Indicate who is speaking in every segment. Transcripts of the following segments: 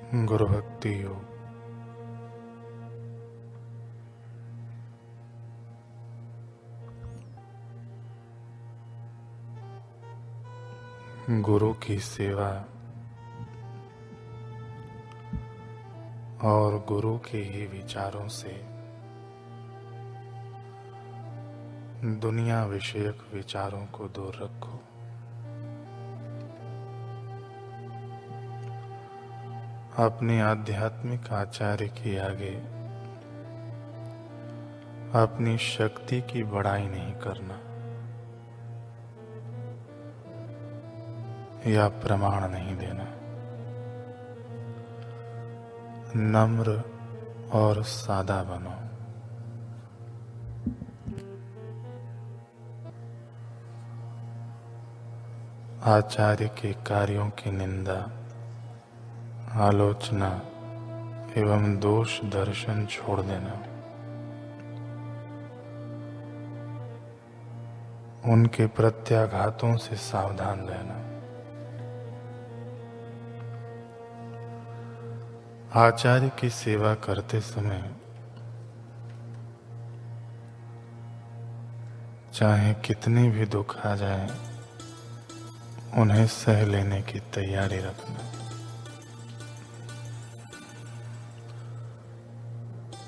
Speaker 1: गुरु भक्ति योग। गुरु की सेवा और गुरु के ही विचारों से दुनिया विषयक विचारों को दूर रखो। अपने आध्यात्मिक आचार्य के आगे अपनी शक्ति की बड़ाई नहीं करना या प्रमाण नहीं देना। नम्र और सादा बनो। आचार्य के कार्यों की निंदा, आलोचना एवं दोष दर्शन छोड़ देना। उनके प्रत्याघातों से सावधान रहना। आचार्य की सेवा करते समय चाहे कितने भी दुख आ जाए, उन्हें सह लेने की तैयारी रखना।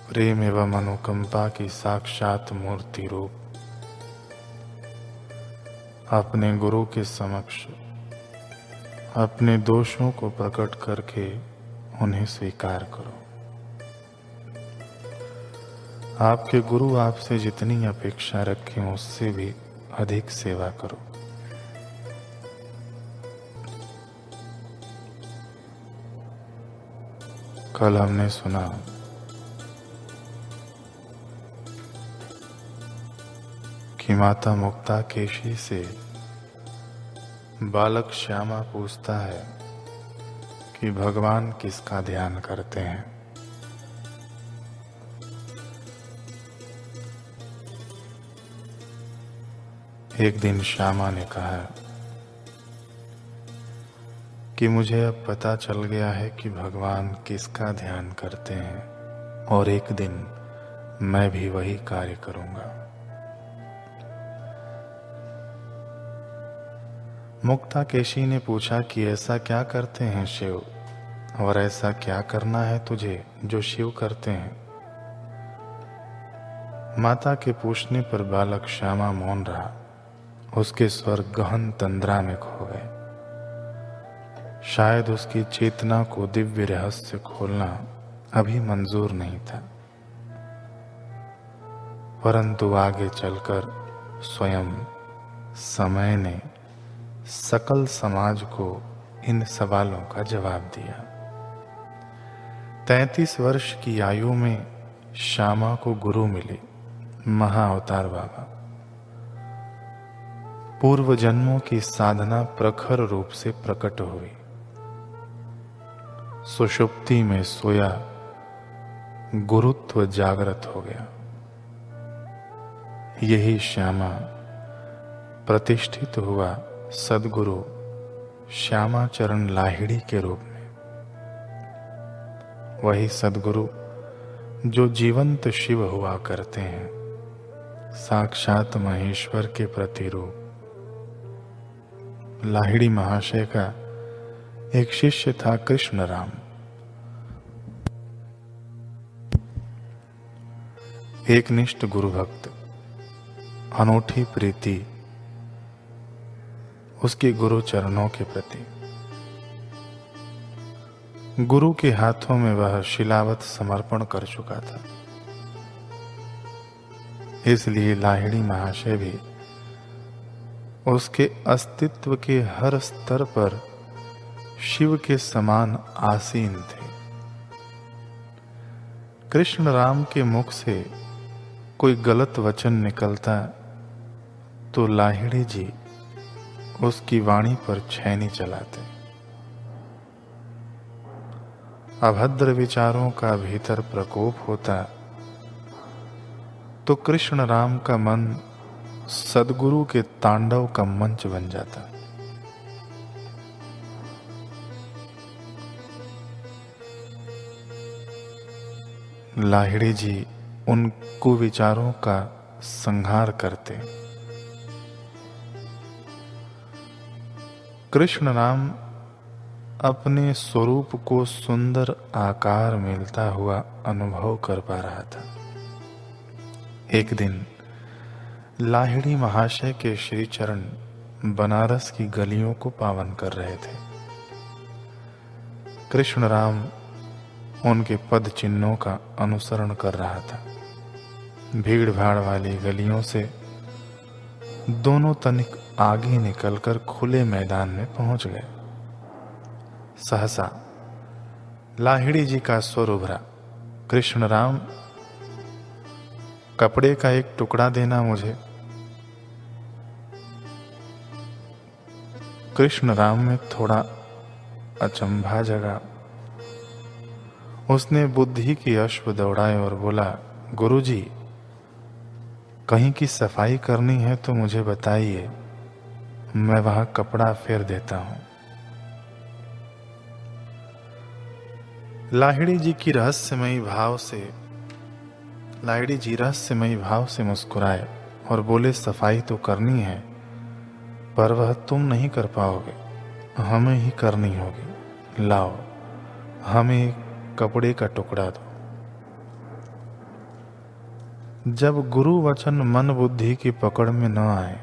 Speaker 1: प्रेम एवं अनुकंपा की साक्षात मूर्ति रूप अपने गुरु के समक्ष अपने दोषों को प्रकट करके उन्हें स्वीकार करो। आपके गुरु आपसे जितनी अपेक्षा रखें उससे भी अधिक सेवा करो। कल हमने सुना कि माता मुक्ताकेशी से बालक श्यामा पूछता है कि भगवान किसका ध्यान करते हैं। एक दिन श्यामा ने कहा कि मुझे अब पता चल गया है कि भगवान किसका ध्यान करते हैं और एक दिन मैं भी वही कार्य करूंगा। मुक्ताकेशी ने पूछा कि ऐसा क्या करते हैं शिव, और ऐसा क्या करना है तुझे जो शिव करते हैं। माता के पूछने पर बालक श्यामा मौन रहा। उसके स्वर गहन तंद्रा में खो गए। शायद उसकी चेतना को दिव्य रहस्य खोलना अभी मंजूर नहीं था, परंतु आगे चलकर स्वयं समय ने सकल समाज को इन सवालों का जवाब दिया। 33 वर्ष की आयु में श्यामा को गुरु मिले महाअवतार बाबा। पूर्व जन्मों की साधना प्रखर रूप से प्रकट हुई। सुषुप्ति में सोया गुरुत्व जागृत हो गया। यही श्यामा प्रतिष्ठित हुआ सद्गुरु श्यामाचरण लाहिड़ी के रूप में। वही सद्गुरु जो जीवंत शिव हुआ करते हैं, साक्षात महेश्वर के प्रतिरूप। लाहिड़ी महाशय का एक शिष्य था कृष्ण राम। एक निष्ठ गुरु भक्त, अनूठी प्रीति उसके गुरु चरणों के प्रति। गुरु के हाथों में वह शिलावत समर्पण कर चुका था। इसलिए लाहिड़ी महाशय भी उसके अस्तित्व के हर स्तर पर शिव के समान आसीन थे। कृष्ण राम के मुख से कोई गलत वचन निकलता तो लाहिड़ी जी उसकी वाणी पर छैनी चलाते। अभद्र विचारों का भीतर प्रकोप होता तो कृष्ण राम का मन सद्गुरु के तांडव का मंच बन जाता। लाहिड़ी जी उन कुविचारों का संहार करते। कृष्ण राम अपने स्वरूप को सुंदर आकार मिलता हुआ अनुभव कर पा रहा था। एक दिन लाहिड़ी महाशय के श्री चरण बनारस की गलियों को पावन कर रहे थे। कृष्ण राम उनके पद चिन्हों का अनुसरण कर रहा था। भीड़ भाड़ वाली गलियों से दोनों तनिक आगे निकलकर खुले मैदान में पहुंच गए। सहसा लाहिड़ी जी का स्वर उभरा, कृष्ण राम, कपड़े का एक टुकड़ा देना मुझे। कृष्ण राम में थोड़ा अचंभा जगा। उसने बुद्धि की अश्व दौड़ाए और बोला, गुरुजी, कहीं की सफाई करनी है तो मुझे बताइए, मैं वहां कपड़ा फेर देता हूं। लाहिड़ी जी रहस्यमयी भाव से मुस्कुराए और बोले, सफाई तो करनी है, पर वह तुम नहीं कर पाओगे, हमें ही करनी होगी। लाओ, हमें कपड़े का टुकड़ा दो। जब गुरु वचन मन बुद्धि की पकड़ में न आए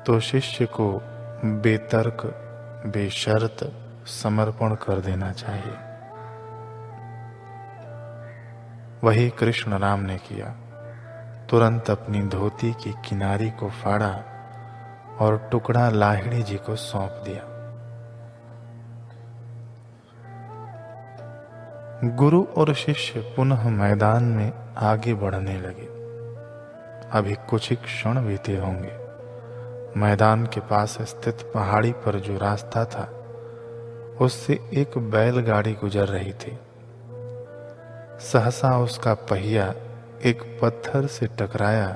Speaker 1: तो शिष्य को बेतर्क बेशर्त समर्पण कर देना चाहिए। वही कृष्ण राम ने किया। तुरंत अपनी धोती की किनारी को फाड़ा और टुकड़ा लाहिड़ी जी को सौंप दिया। गुरु और शिष्य पुनः मैदान में आगे बढ़ने लगे। अभी कुछ ही क्षण बीते होंगे। मैदान के पास स्थित पहाड़ी पर जो रास्ता था, उससे एक बैलगाड़ी गुजर रही थी। सहसा उसका पहिया एक पत्थर से टकराया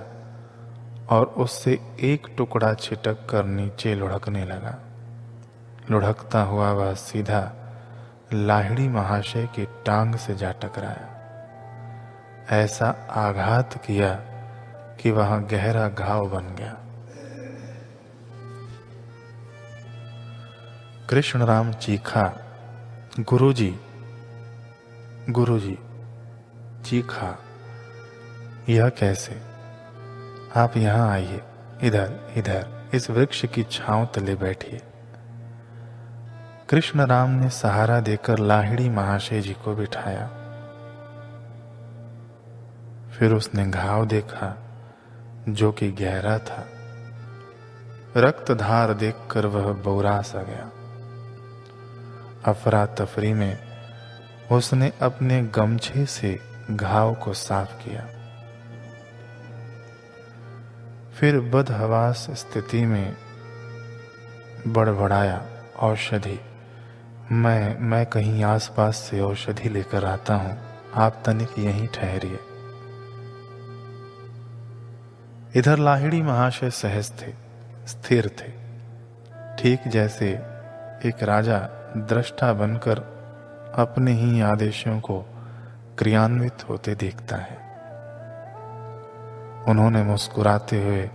Speaker 1: और उससे एक टुकड़ा छिटक कर नीचे लुढ़कने लगा। लुढ़कता हुआ वह सीधा लाहिड़ी महाशय की टांग से जा टकराया। ऐसा आघात किया कि वहां गहरा घाव बन गया। कृष्ण राम चीखा, गुरुजी, गुरुजी। चीखा, यह कैसे? आप यहां आइए, इधर इधर इस वृक्ष की छांव तले बैठिए। कृष्ण राम ने सहारा देकर लाहिड़ी महाशय जी को बिठाया। फिर उसने घाव देखा जो कि गहरा था। रक्तधार देखकर वह बौरा सा गया। अफरा तफरी में उसने अपने गमछे से घाव को साफ किया। फिर बदहवास स्थिति में बड़बड़ाया, औषधि, मैं कहीं आसपास से औषधि लेकर आता हूं, आप तनिक यहीं ठहरिए। इधर लाहिड़ी महाशय सहज थे, स्थिर थे, ठीक जैसे एक राजा दृष्टा बनकर अपने ही आदेशों को क्रियान्वित होते देखता है। उन्होंने मुस्कुराते हुए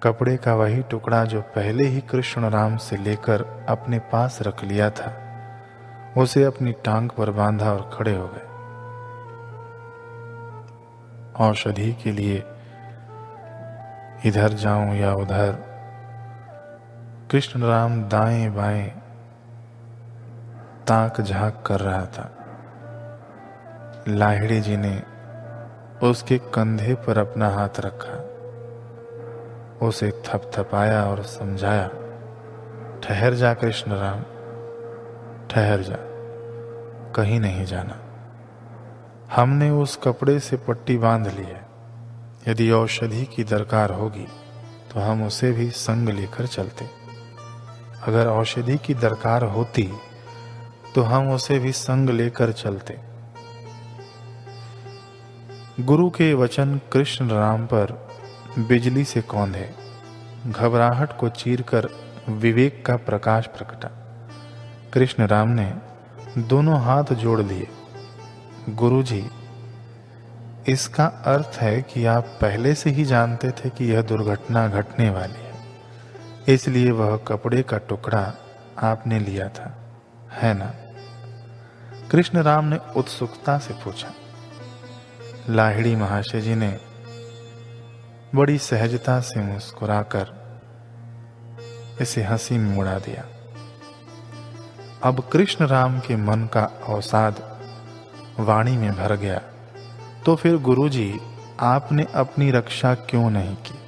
Speaker 1: कपड़े का वही टुकड़ा जो पहले ही कृष्ण राम से लेकर अपने पास रख लिया था, उसे अपनी टांग पर बांधा और खड़े हो गए। औषधि के लिए इधर जाऊं या उधर, कृष्ण राम दाएं बाएं ताक झांक कर रहा था। लाहिड़ी जी ने उसके कंधे पर अपना हाथ रखा, उसे थपथपाया और समझाया, ठहर जा कृष्ण राम, ठहर जा, कहीं नहीं जाना। हमने उस कपड़े से पट्टी बांध ली है। यदि औषधि की दरकार होगी तो हम उसे भी संग लेकर चलते। अगर औषधि की दरकार होती तो हम उसे भी संग लेकर चलते। गुरु के वचन कृष्ण राम पर बिजली से कौंधे, घबराहट को चीरकर विवेक का प्रकाश प्रकटा। कृष्ण राम ने दोनों हाथ जोड़ लिए, गुरुजी, इसका अर्थ है कि आप पहले से ही जानते थे कि यह दुर्घटना घटने वाली है, इसलिए वह कपड़े का टुकड़ा आपने लिया था, है ना? कृष्ण राम ने उत्सुकता से पूछा। लाहिड़ी महाशय जी ने बड़ी सहजता से मुस्कुराकर इसे हंसी में उड़ा दिया। अब कृष्ण राम के मन का अवसाद वाणी में भर गया। तो फिर गुरुजी, आपने अपनी रक्षा क्यों नहीं की?